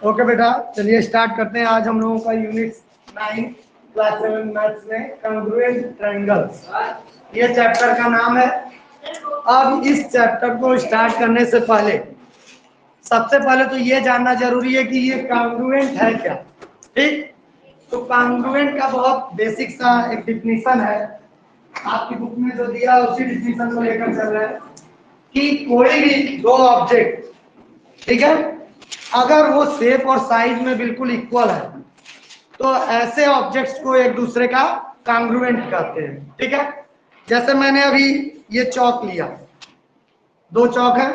Okay बेटा, चलिए start करते हैं। आज हम लोगों का यूनिट 9 क्लास 7 मैथ्स में कॉन्ग्रुएंट ट्रायंगल्स, ये चैप्टर का नाम है। अब इस चैप्टर को स्टार्ट करने से पहले सबसे पहले तो ये जानना जरूरी है कि ये कॉन्ग्रुएंट है क्या। ठीक, तो कॉन्ग्रुएंट का बहुत बेसिक सा एक डिफिनीशन है, आपकी बुक में जो दिया उसी डिफिनीशन को लेकर चल रहा है कि कोई भी दो ऑब्जेक्ट, ठीक है, अगर वो शेप और साइज में बिल्कुल इक्वल है तो ऐसे ऑब्जेक्ट्स को एक दूसरे का कॉन्ग्रुएंट कहते हैं। ठीक है, जैसे मैंने अभी ये चौक लिया, दो चौक है,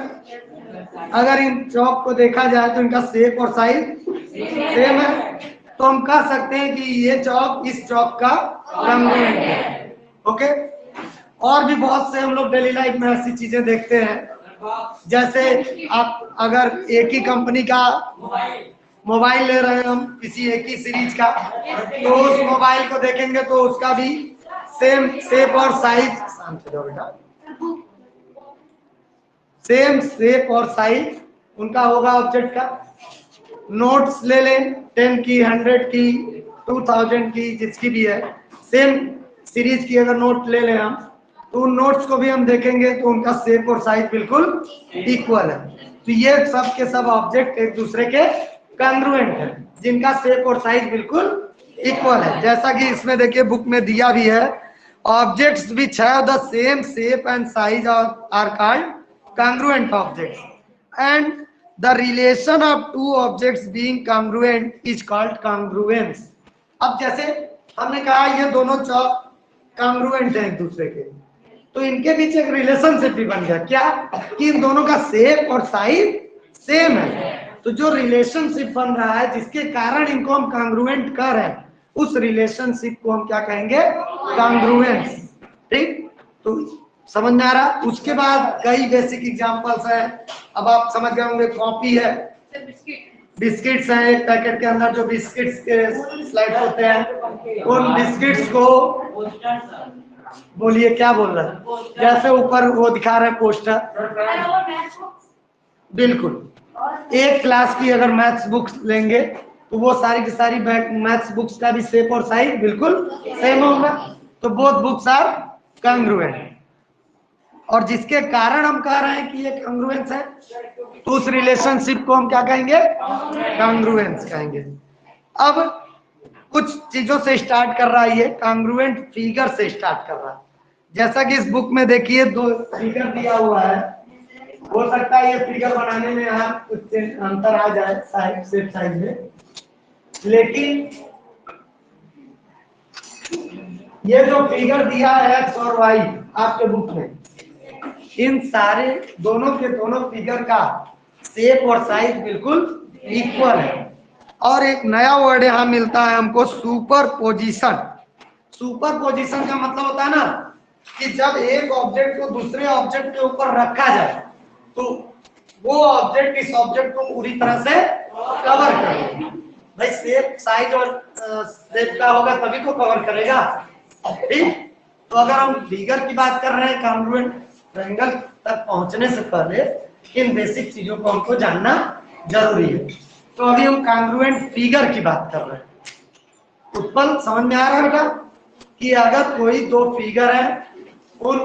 अगर इन चौक को देखा जाए तो इनका शेप और साइज सेम है, तो हम कह सकते हैं कि ये चौक इस चौक का कॉन्ग्रुएंट है। ओके, और भी बहुत से हम लोग डेली लाइफ में ऐसी चीजें देखते हैं, जैसे आप अगर एक ही कंपनी का मोबाइल ले रहे हैं हम, किसी एक ही सीरीज का, तो उस मोबाइल को देखेंगे तो उसका भी सेम शेप और साइज, सेम शेप और साइज उनका होगा ऑब्जेक्ट का। नोट्स ले लें, 10 की, 100 की, 2000 की, जिसकी भी है, सेम सीरीज की अगर नोट ले लें हम, तो उन नोट्स को भी हम देखेंगे तो उनका शेप और साइज बिल्कुल इक्वल है। तो ये सब के सब ऑब्जेक्ट एक दूसरे के कॉन्ग्रुएंट है, जिनका शेप और साइज बिल्कुल इक्वल है। जैसा कि इसमें देखिए बुक में दिया भी है, objects which have the same shape and size are called congruent objects and the relation of two objects being congruent is called congruence। अब जैसे हमने कहा ये दोनों चौक congruent हैं एक दूसरे के, तो इनके बीच एक रिलेशनशिप भी बन गया, क्या कि इन दोनों का शेप और साइज सेम है। तो जो रिलेशनशिप बन रहा है जिसके कारण इनको हम congruent कर रहे हैं, उस रिलेशनशिप को हम क्या कहेंगे, congruence। ठीक, तो समझ में आ रहा। उसके बाद कई बेसिक एग्जांपल्स है, अब आप समझ गए होंगे। कॉपी है, बिस्किट्स हैं, एक पैकेट के अंदर जो बिस्किट्स के स्लाइड्स होते हैं, उन बिस्किट्स को, बोलिए क्या बोल रहा है, जैसे ऊपर वो दिखा रहे हैं पोस्टर, बिल्कुल एक क्लास की अगर मैथ्स बुक्स लेंगे तो वो सारी की सारी मैथ्स बुक्स का भी शेप और साइज बिल्कुल सेम होगा, तो बोथ बुक्स आर कॉन्ग्रुएंट। और जिसके कारण हम कह रहे हैं कि ये कॉन्ग्रुएंस है, तो उस रिलेशनशिप को हम क्या कहेंगे, कॉन्ग्रुएंस कहेंगे। अब कुछ चीजों से स्टार्ट कर रहा है ये, कॉन्ग्रुएंट फिगर से स्टार्ट कर रहा है। जैसा कि इस बुक में देखिए दो फिगर दिया हुआ है, हो सकता है ये फिगर बनाने में आप कुछ अंतर आ जाए साइज शेप साइज में, लेकिन ये जो फिगर दिया है एक्स और वाई आपके बुक में, इन सारे दोनों के दोनों फिगर का शेप और साइज बिल्कुल इक्वल है। और एक नया वर्ड यहाँ मिलता है हमको, सुपरपोजिशन। सुपरपोजिशन का मतलब होता है ना कि जब एक ऑब्जेक्ट को दूसरे ऑब्जेक्ट के ऊपर रखा जाए तो वो ऑब्जेक्ट इस ऑब्जेक्ट को पूरी तरह से कवर करे। भाई शेप साइज और शेप का होगा तभी तो कवर करेगा। ठीक, तो अगर हम फिगर की बात कर रहे हैं कॉन्ग्रुएंट ट्रायंगल तक पहुंचने से पहले इन बेसिक चीजों को हमको जानना जरूरी है। तो अभी हम कॉन्ग्रुएंट फिगर की बात कर रहे हैं। उत्पल समझ में आ रहा है बेटा कि अगर कोई दो फिगर है, उन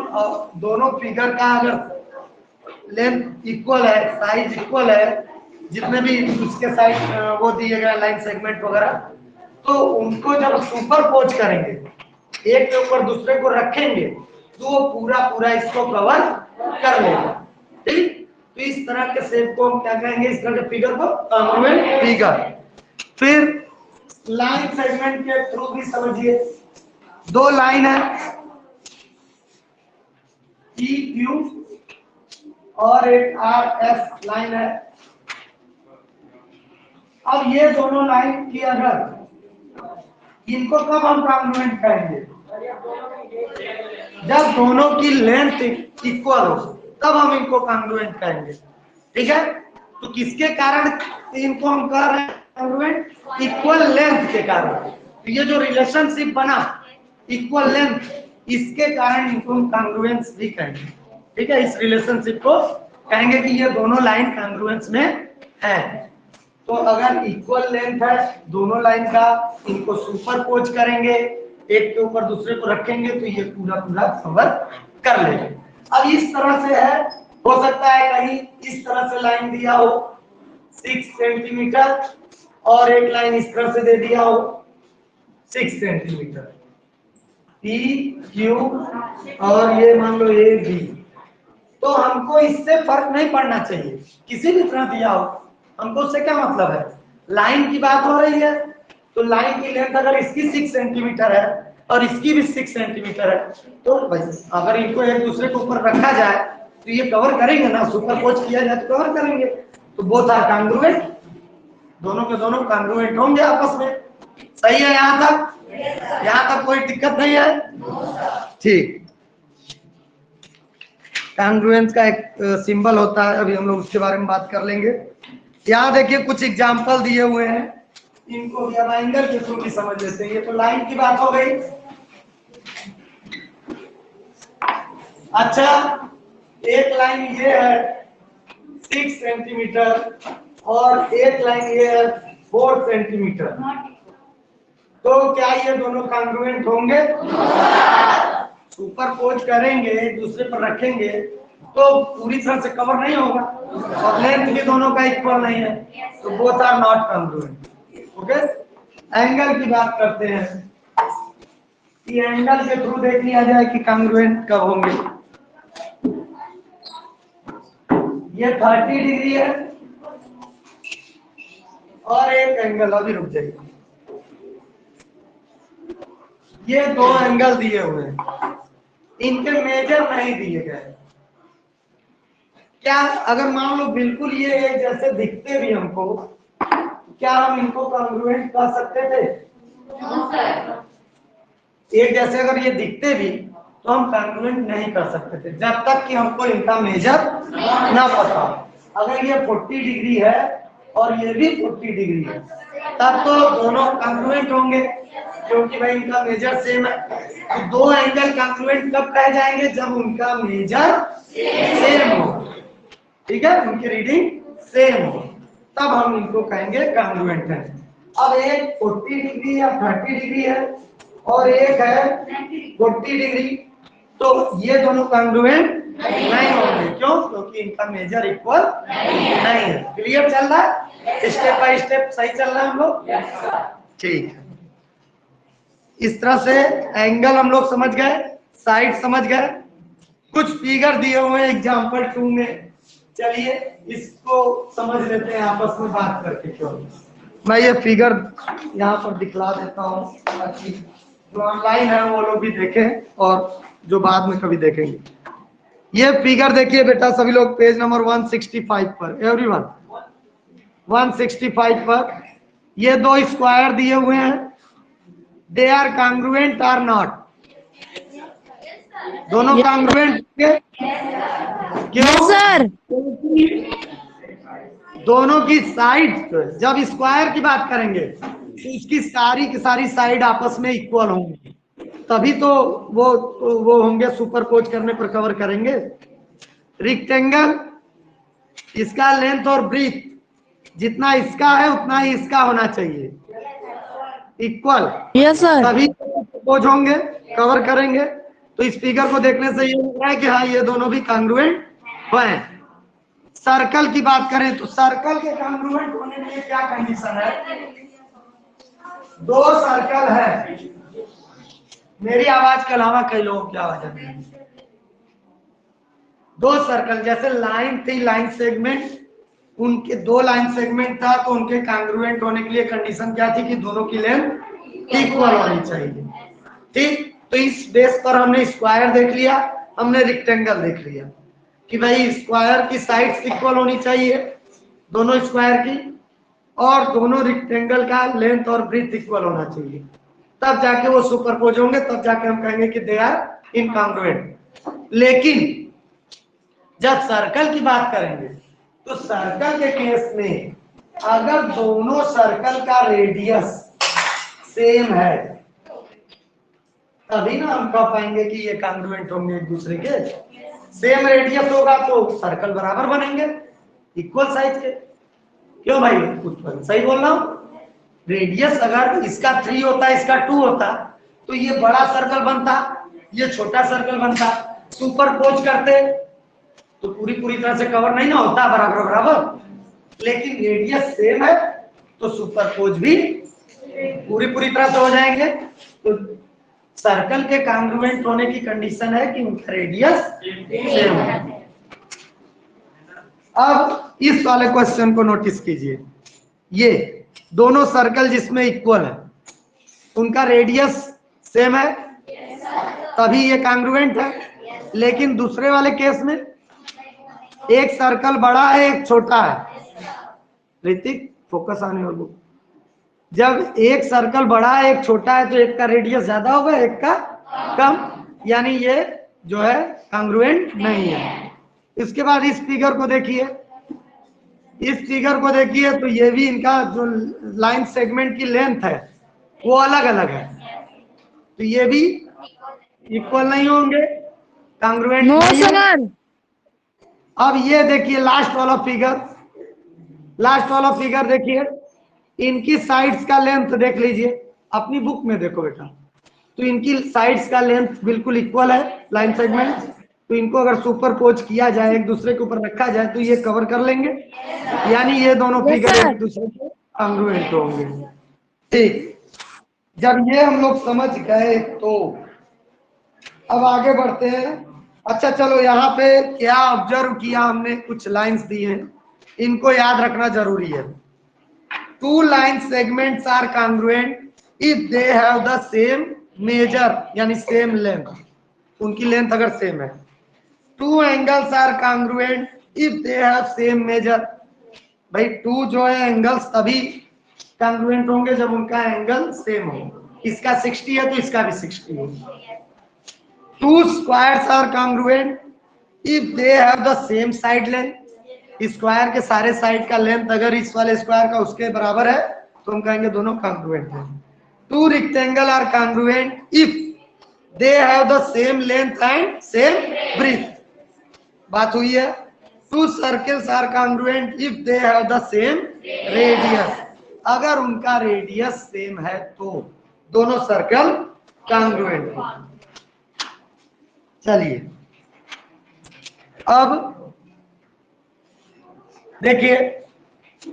दोनों फिगर का अगर लेंथ इक्वल है, साइज इक्वल है, जितने भी उसके साइड वो दिए गए लाइन सेगमेंट वगैरह, तो उनको जब सुपरपोज करेंगे, एक के ऊपर दूसरे को रखेंगे, तो वो पूरा पूरा इसको कवर कर लेगा। ठीक, तो इस तरह के शेप को हम क्या कहेंगे, इस तरह के फिगर को कॉन्ग्रुएंट फिगर। फिर लाइन सेगमेंट के थ्रू भी समझिए, दो लाइन है ई क्यू और एक आर एस लाइन है। अब ये दोनों लाइन की अगर, इनको कब हम कॉन्ग्रुएंट कहेंगे, जब दोनों की लेंथ इक्वल हो तब हम इनको कॉन्ग्रुएंट कहेंगे। ठीक है, तो किसके कारण इनको हम कह रहे हैं कॉन्ग्रुएंट, इक्वल लेंथ के कारण। तो ये जो रिलेशनशिप बना इक्वल लेंथ, इसके कारण इनको हम कॉन्ग्रुएंस भी कहेंगे। ठीक है, इस रिलेशनशिप को कहेंगे कि ये दोनों लाइन कॉन्ग्रुएंस में है। तो अगर इक्वल लेंथ है दोनों लाइन का, इनको सुपरपोज करेंगे, एक के ऊपर दूसरे को रखेंगे तो ये पूरा पूरा कवर कर लेंगे। अब इस तरह से है, हो सकता है कहीं इस तरह से लाइन दिया हो 6 सेंटीमीटर और एक लाइन इस तरह से दे दिया हो 6 सेंटीमीटर, पी क्यू और ये मान लो ए बी। तो हमको इससे फर्क नहीं पड़ना चाहिए, किसी भी तरह दिया हो, हमको उससे क्या मतलब है, लाइन की बात हो रही है तो लाइन की लेंथ अगर इसकी 6 सेंटीमीटर है और इसकी भी 6 सेंटीमीटर है तो भाई अगर इनको एक दूसरे के ऊपर रखा जाए तो ये कवर करेंगे ना, सुपरपोज किया जाए तो कवर करेंगे। तो बोथ आर कांग्रुएंट, दोनों के दोनों कांग्रुएंट होंगे आपस में। सही है यहाँ तक? यहाँ तक कोई दिक्कत नहीं है? ठीक। कांग्रुएंस का एक सिंबल होता है, अभी हम लोग उसके बारे में बात कर लेंगे। यहाँ देखिए कुछ एग्जाम्पल दिए हुए हैं, इनको भी अब एंगल के थ्रू भी समझ लेते हैं। ये तो लाइन की बात हो गई। अच्छा, एक लाइन ये है 6 सेंटीमीटर और एक लाइन ये है 4 सेंटीमीटर, तो क्या ये दोनों कांग्रुएंट होंगे? सुपरपोज करेंगे, एक दूसरे पर रखेंगे तो पूरी तरह से कवर नहीं होगा और लेंथ भी दोनों का इक्वल नहीं है, तो both are not congruent. Okay, angle की बात करते हैं कि एंगल के थ्रू देख लिया जाए कि कांग्रुएंट कब होंगे। ये 30 डिग्री है और एक एंगल, अभी रुक जाइए, ये दो एंगल दिए हुए हैं, इनके मेजर नहीं दिए गए। क्या अगर मान लो बिल्कुल ये एक जैसे दिखते भी हमको, क्या हम इनको कांग्रुएंट कह सकते थे? एक जैसे अगर ये दिखते भी तो हम कांग्रुएंट नहीं कर सकते थे जब तक कि हमको इनका मेजर ना पता। अगर ये 40 डिग्री है और ये भी 40 डिग्री है तब तो दोनों कांग्रुएंट होंगे क्योंकि भाई इनका मेजर सेम है। तो दो एंगल कांग्रुएंट कब कहे जाएंगे? जब उनका मेजर सेम हो, ठीक है, उनकी रीडिंग सेम हो, तब हम इनको कहेंगे कांग्रुएंट है। अब एक 40 डिग्री या 30 डिग्री है और एक है 40 डिग्री, तो ये दोनों कांग्रुएंट नहीं होंगे। क्यों? क्योंकि इनका मेजर इक्वल नहीं है। क्लियर चल रहा है? स्टेप बाय स्टेप सही चल रहा है हम लोग? ठीक है, इस तरह से एंगल हम लोग समझ गए, साइड समझ गए। कुछ फिगर दिए हुए हैं एग्जाम्पल 2 में, चलिए इसको समझ लेते हैं आपस में बात करके। क्यों मैं ये फिगर यहाँ पर दिखला देता हूँ ताकि जो ऑनलाइन है वो लोग भी देखें और जो बाद में कभी देखेंगे। ये फिगर देखिए बेटा सभी लोग, पेज नंबर 165 पर, एवरीवन 165 पर ये दो स्क्वायर दिए हुए हैं, they are congruent or not? दोनों कांग्रुएंट के? क्यों सर? दोनों की साइड, जब स्क्वायर की बात करेंगे तो इसकी सारी की सारी साइड आपस में इक्वल होंगी, तभी तो वो होंगे, सुपरपोज करने पर कवर करेंगे। रेक्टेंगल, इसका लेंथ और ब्रीथ जितना इसका है उतना ही इसका होना चाहिए, इक्वल। Yes sir. तभी सुपरपोज होंगे, कवर करेंगे। तो इस फिगर को देखने से ये लग रहा है कि हाँ ये दोनों भी कांग्रुएंट हैं। सर्कल की बात करें तो सर्कल के कांग्रुएंट होने के लिए क्या कंडीशन है? दो सर्कल है, मेरी आवाज के अलावा कई लोगों की आवाज है। दो सर्कल, जैसे लाइन थी, लाइन सेगमेंट, उनके दो लाइन सेगमेंट था तो उनके कांग्रुएंट होने के लिए कंडीशन क्या थी कि दोनों की लेंथ इक्वल होनी चाहिए। ठीक, तो इस बेस पर हमने स्क्वायर देख लिया, हमने रेक्टेंगल देख लिया कि भाई स्क्वायर की साइड्स इक्वल होनी चाहिए दोनों स्क्वायर की, और दोनों रेक्टेंगल का लेंथ और ब्रीथ इक्वल होना चाहिए, तब जाके वो सुपरपोज होंगे, तब जाके हम कहेंगे कि दे आर इनकांग्रुएंट। लेकिन जब सर्कल की बात करेंगे तो सर्कल के केस में अगर दोनों सर्कल का रेडियस सेम है तभी ना हम कह पाएंगे कि ये कांग्रुएंट होंगे एक दूसरे के। सेम रेडियस होगा तो सर्कल बराबर बनेंगे, इक्वल साइज के। क्यों भाई उत्पन्न, सही बोल रहा हूं? रेडियस अगर इसका 3 होता, इसका 2 होता, तो ये बड़ा सर्कल बनता, ये छोटा सर्कल बनता। सुपरपोज करते तो पूरी पूरी तरह से कवर नहीं ना होता बराबर बराबर, लेकिन रेडियस सेम है तो सुपरपोज भी पूरी पूरी तरह से हो जाएंगे। तो सर्कल के कांग्रुएंट होने की कंडीशन है कि उनका रेडियस सेम है। अब इस वाले क्वेश्चन को नोटिस कीजिए, ये दोनों सर्कल जिसमें इक्वल है उनका रेडियस सेम है, तभी ये कांग्रुएंट है। लेकिन दूसरे वाले केस में एक सर्कल बड़ा है एक छोटा है। ऋतिक फोकस आने वाला, जब एक सर्कल बड़ा है एक छोटा है तो एक का रेडियस ज्यादा होगा एक का कम, यानी ये जो है कांग्रुएंट नहीं है। इसके बाद इस फिगर को देखिए, इस फिगर को देखिए तो ये भी इनका जो लाइन सेगमेंट की लेंथ है वो अलग अलग है, तो ये भी इक्वल नहीं होंगे, कांग्रुएंट नहीं है। अब ये देखिए लास्ट वाला फिगर, लास्ट वाला फिगर देखिए, इनकी साइड्स का लेंथ देख लीजिए, अपनी बुक में देखो बेटा, तो इनकी साइड्स का लेंथ बिल्कुल इक्वल है लाइन सेगमेंट, तो इनको अगर सुपरपोज किया जाए एक दूसरे के ऊपर रखा जाए तो ये कवर कर लेंगे, यानी ये दोनों फिगर एक दूसरे के कांग्रुएंट होंगे। ठीक, जब ये हम लोग समझ गए तो अब आगे बढ़ते हैं। अच्छा चलो, यहाँ पे क्या ऑब्जर्व किया हमने, कुछ लाइंस दी हैं, इनको याद रखना जरूरी है। Two line segments are congruent if they have the same measure, यानी सेम लेंथ, उनकी लेंथ अगर सेम है। Two angles are congruent if they have same measure, भाई टू जो है एंगल्स तभी कांग्रुएंट होंगे जब उनका एंगल सेम हो, इसका 60 है तो इसका भी 60 हो। Two squares are congruent if they have the same side length, square के सारे साइड का लेंथ अगर इस वाले स्क्वायर का उसके बराबर है तो हम कहेंगे दोनों कांग्रुएंट हैं। Two rectangle are congruent if they have the same length and same breadth, बात हुई है। Two circles are congruent if they have the same radius, अगर उनका रेडियस सेम है तो दोनों सर्कल कांग्रुएंट हैं। चलिए अब देखिए,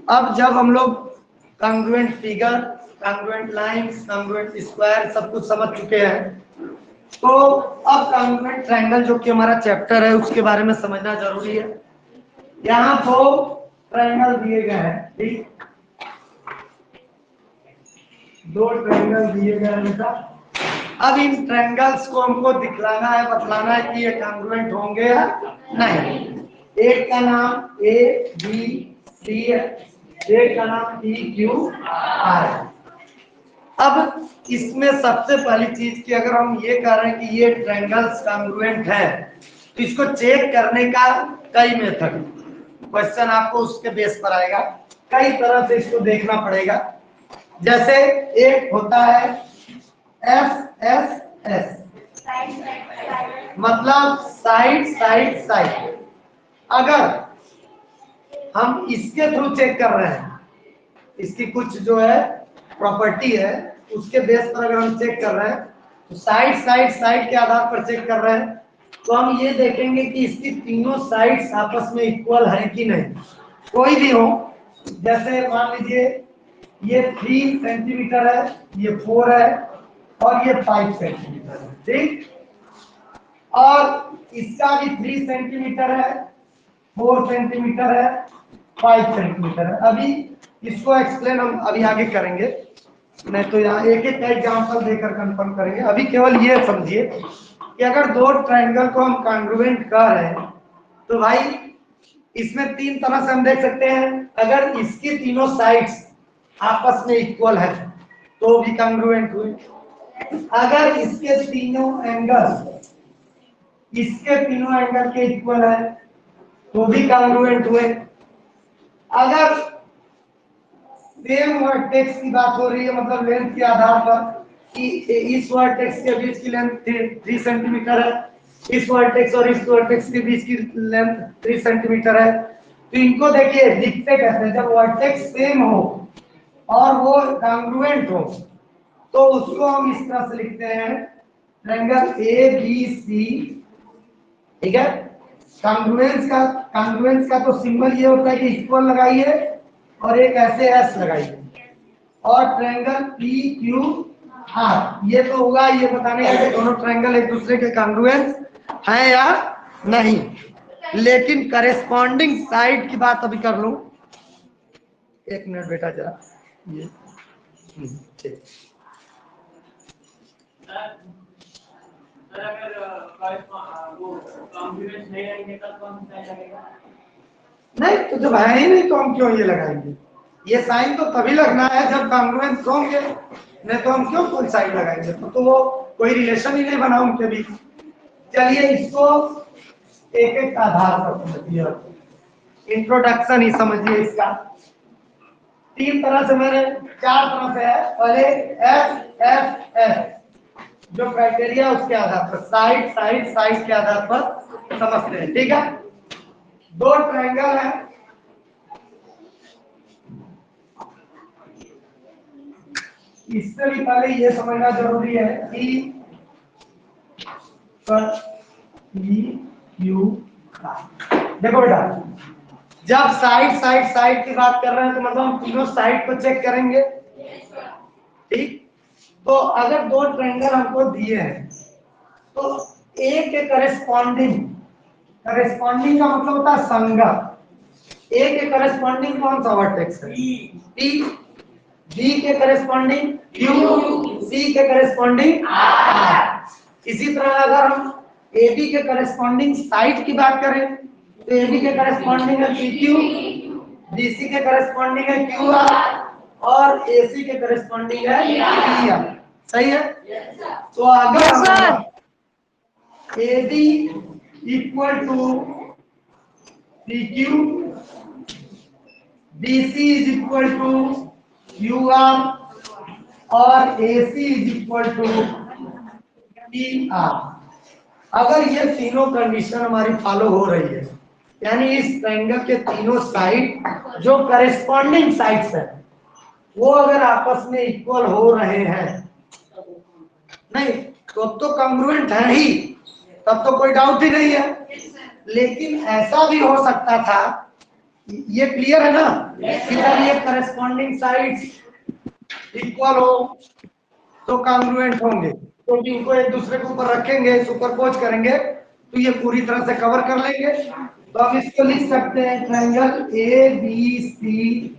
अब जब हम लोग congruent figure, congruent lines, congruent square सब कुछ समझ चुके हैं, तो अब कांग्रुएंट ट्रायंगल जो कि हमारा चैप्टर है उसके बारे में समझना जरूरी है। यहाँ दो ट्रायंगल दिए गए हैं, ठीक, दो ट्रायंगल दिए गए हैं बेटा। अब इन ट्रायंगल्स को हमको दिखलाना है, बतलाना है कि ये कांग्रुएंट होंगे या नहीं। एक का नाम ए बी सी है, एक का नाम पी क्यू आर है। अब इसमें सबसे पहली चीज कि अगर हम ये कह रहे हैं कि ये ट्रायंगल्स कांग्रुएंट है तो इसको चेक करने का कई मेथड, क्वेश्चन आपको उसके बेस पर आएगा, कई तरह से इसको देखना पड़ेगा। जैसे एक होता है एस एस एस, मतलब साइड साइड साइड। अगर हम इसके थ्रू चेक कर रहे हैं, इसकी कुछ जो है प्रॉपर्टी है उसके बेस पर अगर हम चेक कर रहे हैं तो साइड साइड साइड के आधार पर चेक कर रहे हैं, तो हम ये देखेंगे कि इसकी तीनों साइड्स आपस में इक्वल है कि नहीं, कोई भी हो। जैसे मान लीजिए ये 3 सेंटीमीटर है, ये 4 है और ये 5 सेंटीमीटर है, ठीक, और इसका भी 3 सेंटीमीटर है, 4 सेंटीमीटर है, 5 सेंटीमीटर है। अभी इसको एक्सप्लेन हम अभी आगे करेंगे, नहीं तो यहाँ एक एक एग्जांपल देकर कंफर्म करेंगे। अभी केवल ये समझिए कि अगर दो ट्रायंगल को हम कांग्रुएंट कर रहे हैं तो भाई इसमें तीन तरह से हम देख सकते हैं। अगर इसकी तीनों साइड्स आपस में इक्वल है तो भी कांग्रुएंट हुए, अगर इसके तीनों एंगल, इसके तीनों एंगल के इक्वल है तो भी कांग्रुएंट हुए। अगर सेम वर्टेक्स की बात हो रही है, मतलब लेंथ के आधार पर कि इस वर्टेक्स के बीच की लेंथ 3 सेंटीमीटर है, इस वर्टेक्स और इस वर्टेक्स के बीच की लेंथ 3 सेंटीमीटर है, तो इनको देखिए लिखते कैसे हैं, जब वर्टेक्स सेम हो और वो कॉन्ग्रुएंट हो तो उसको हम इस तरह से लिखते हैं ट्रायंगल ए बी सी, ठीक है। कॉन्ग्रुएंस का तो सिंबल ये होता है कि इक्वल लगाइए और एक ऐसे एस लगाइए, और ट्रायंगल पी क्यू आर ये तो होगा ये बताने का कि दोनों ट्रायंगल एक दूसरे के कॉन्ग्रुएंस हैं या नहीं। लेकिन करेस्पॉन्डिंग साइड की बात अभी कर लूं, एक मिनट बेटा जरा ये ठीक। नहीं तो जब है ही नहीं तो हम क्यों ये लगाएंगे, ये साइन तो तभी लगना है जब कॉन्ग्रुएंस होंगे, नहीं तो हम क्यों कोई साइन लगाएंगे, तो वो कोई रिलेशन ही नहीं बना उनके बीच। चलिए इसको एक एक आधार पर समझिए, इंट्रोडक्शन ही समझिए इसका। तीन तरह से मैंने चार तरह से है, पहले एस एस एस जो क्राइटेरिया उसके आधार पर साइड साइड साइड के आधार पर समझते हैं, ठीक है। दो ट्रायंगल है, इससे भी पहले ये समझना जरूरी है कि देखो बेटा जब साइड साइड साइड की बात कर रहे हैं तो मतलब हम तीनों साइड को चेक करेंगे, ठीक। तो अगर दो ट्रायंगल हमको दिए हैं तो ए के करेस्पॉन्डिंग का मतलब होता है संगत, ए के करेस्पॉन्डिंग कौन सा वर्टेक्स है टी, बी के करेस्पॉन्डिंग क्यू, सी के करेस्पॉन्डिंग आर। इसी तरह अगर हम ए बी के करेस्पॉन्डिंग साइड की बात करें तो ए बी के करेस्पॉन्डिंग है पी क्यू, बी सी के करेस्पॉन्डिंग है क्यू आर, और ए सी के करेस्पॉन्डिंग है पी आर। सही है। तो अगर A B equal to P Q, B C is equal to Q R, और A C is equal to P R, अगर ये तीनों कंडीशन हमारी फॉलो हो रही है, यानी इस ट्रायंगल के तीनों साइड जो करेस्पॉन्डिंग साइड्स है वो अगर आपस में इक्वल हो रहे हैं, नहीं तो अब तो कॉन्ग्रुएंट है ही, तब तो कोई डाउट ही नहीं है। लेकिन ऐसा भी हो सकता था, ये क्लियर है ना, कि जब ये करेस्पॉन्डिंग साइड्स इक्वल हो तो कॉन्ग्रुएंट होंगे, तो इनको एक दूसरे के ऊपर रखेंगे, सुपरपोज करेंगे तो ये पूरी तरह से कवर कर लेंगे। तो हम इसको लिख सकते हैं triangle A B C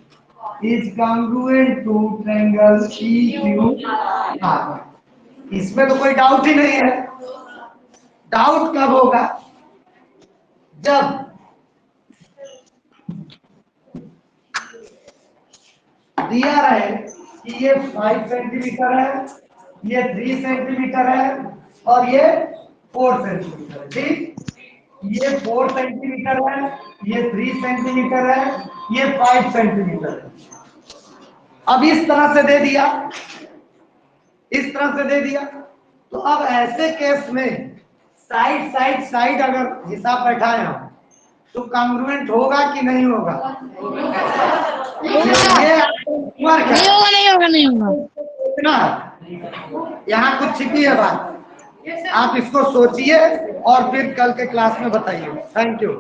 is congruent to triangle P Q R. इसमें तो कोई डाउट ही नहीं है। डाउट कब होगा, जब दिया रहे कि ये 5 सेंटीमीटर है, ये 3 सेंटीमीटर है और ये 4 सेंटीमीटर है, ठीक। ये 4 सेंटीमीटर है, ये 3 सेंटीमीटर है, ये 5 सेंटीमीटर है। अब इस तरह से दे दिया, इस तरह से दे दिया, तो अब ऐसे केस में साइड साइड साइड अगर हिसाब बैठाए हम तो कॉन्ग्रुएंट होगा कि नहीं होगा? नहीं होगा। यहाँ कुछ छिपी है बात, आप इसको सोचिए और फिर कल के क्लास में बताइए। Thank you.